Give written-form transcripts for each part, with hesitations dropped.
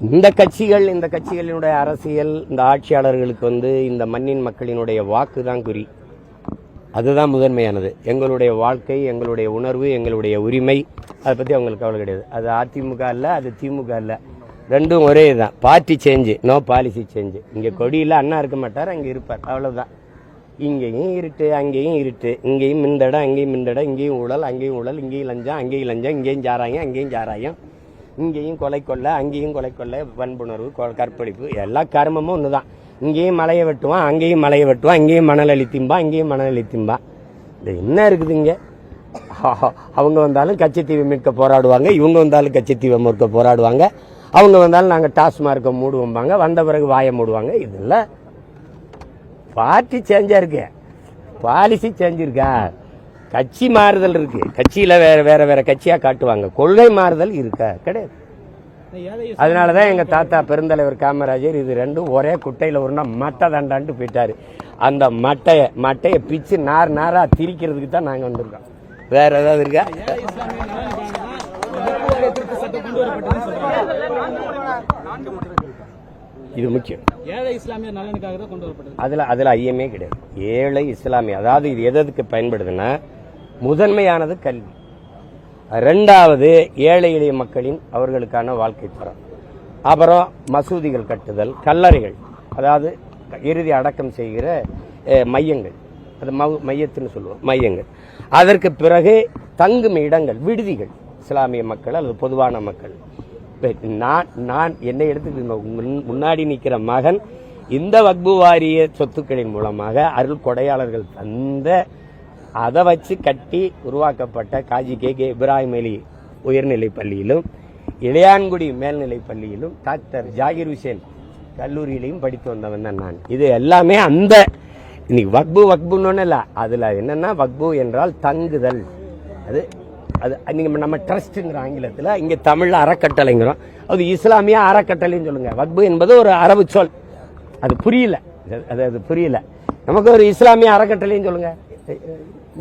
இந்த கட்சிகளினுடைய அரசியல், இந்த ஆட்சியாளர்களுக்கு இந்த மண்ணின் மக்களினுடைய வாக்கு தான் குறி. அதுதான் முதன்மையானது. எங்களுடைய வாழ்க்கை, எங்களுடைய உணர்வு, எங்களுடைய உரிமை, அதை பற்றி அவங்களுக்கு கவலை கிடையாது. அது அதிமுக இல்லை, அது திமுக இல்லை, ரெண்டும் ஒரே தான். Party change, no policy change. இங்கே கொடியில் அண்ணா இருக்க மாட்டார், அங்கே இருப்பார், அவ்வளோதான். இங்கேயும் இருட்டு, அங்கேயும் இருட்டு, இங்கேயும் மிந்தடம், அங்கேயும் மிந்தடம், இங்கேயும் ஊழல், அங்கேயும் ஊழல், இங்கேயும் லஞ்சம், அங்கேயும் லஞ்சம், இங்கேயும் சாராயம், அங்கேயும் சாராயம், இங்கேயும் கொலை கொள்ளை, அங்கேயும் கொலை கொள்ளை, வன்புணர்வு, கற்பழிப்பு, எல்லா கர்மமும் ஒன்று தான். இங்கேயும் மலையை வெட்டுவான், அங்கேயும் மலையை வெட்டுவான், இங்கேயும் மணல் அழித்திம்பான், இங்கேயும் மணல் அழித்திம்பான். இது என்ன இருக்குது இங்கே? அவங்க வந்தாலும் கச்சத்தீவை மீட்க போராடுவாங்க, இவங்க வந்தாலும் கச்சத்தீவை மீட்க போராடுவாங்க, அவங்க வந்தாலும் நாங்கள் டாஸ்மார்க்கை மூடுவோம்பாங்க, வந்த பிறகு வாயை மூடுவாங்க. இதில் பார்ட்டி சேஞ்சாக இருக்கு, பாலிசி சேஞ்சிருக்கா, கட்சி மாறுதல் இருக்கு. கட்சியில் வேற வேற கட்சியாக காட்டுவாங்க, கொள்கை மாறுதல் இருக்கா? கிடையாது. அதனாலதான் எங்க தாத்தா பெருந்தலைவர் காமராஜர் இது ரெண்டும் ஒரே குட்டையில ஒரு மட்டை தண்டான்ட்டு போயிட்டாரு. அந்த மட்டையை பிச்சு நாரா திரிக்கிறதுக்கு தான் நாங்க வந்திருக்கோம். வேற ஏதாவது இருக்கா? இது முக்கியம். ஏழை இஸ்லாமிய நலனுக்காக தான் கொண்டு வரப்பட்டது. அதுல ஐயமே கிடையாது. ஏழை இஸ்லாமிய, அதாவது இது எதுக்கு பயன்படுதுன்னா, முதன்மையானது கல்வி, ரெண்டாவது ஏழை எளிய மக்களின் அவர்களுக்கான வாழ்க்கை தரம், அப்புறம் மசூதிகள் கட்டுதல், கல்லறைகள், அதாவது இறுதி அடக்கம் செய்கிற மையங்கள், அது மையத்துன்னு சொல்லுவோம், மையங்கள். அதற்கு பிறகு தங்கும் இடங்கள், விடுதிகள், இஸ்லாமிய மக்கள் அல்லது பொதுவான மக்கள். நான் என்னை எடுத்துக்கிட்டு முன்னாடி நிற்கிற மகன் இந்த வக்பு வாரிய சொத்துக்களின் மூலமாக அருள் கொடையாளர்கள் தந்த, அதை வச்சு கட்டி உருவாக்கப்பட்ட காஜி கே இப்ராஹிம் அலி உயர்நிலை பள்ளியிலும், இளையான்குடி மேல்நிலை பள்ளியிலும், டாக்டர் ஜாகிர் ஹுசேன் கல்லூரியிலையும் படித்து வந்தவன் தான் நான். இது எல்லாமே அந்த இன்னைக்கு வக்புன்னு இல்லை, அதில் என்னன்னா வக்பு என்றால் தங்குதல். அது அது நீங்கள் நம்ம ட்ரஸ்ட்டுங்கிற ஆங்கிலத்தில், இங்கே தமிழில் அறக்கட்டளைங்கிறோம். அது இஸ்லாமிய அறக்கட்டளைன்னு சொல்லுங்க. வக்பு என்பது ஒரு அரபு சொல், அது புரியல, அது புரியல. நமக்கு ஒரு இஸ்லாமிய அறக்கட்டளைன்னு சொல்லுங்க,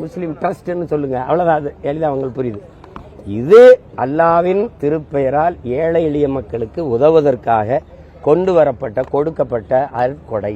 முஸ்லீம் ட்ரஸ்ட்னு சொல்லுங்க, அவ்வளோதான். அது எளிதாக அவங்களுக்கு புரியுது. இது அல்லாவின் திருப்பெயரால் ஏழை எளிய மக்களுக்கு உதவுவதற்காக கொண்டு வரப்பட்ட, கொடுக்கப்பட்ட அருட்கொடை.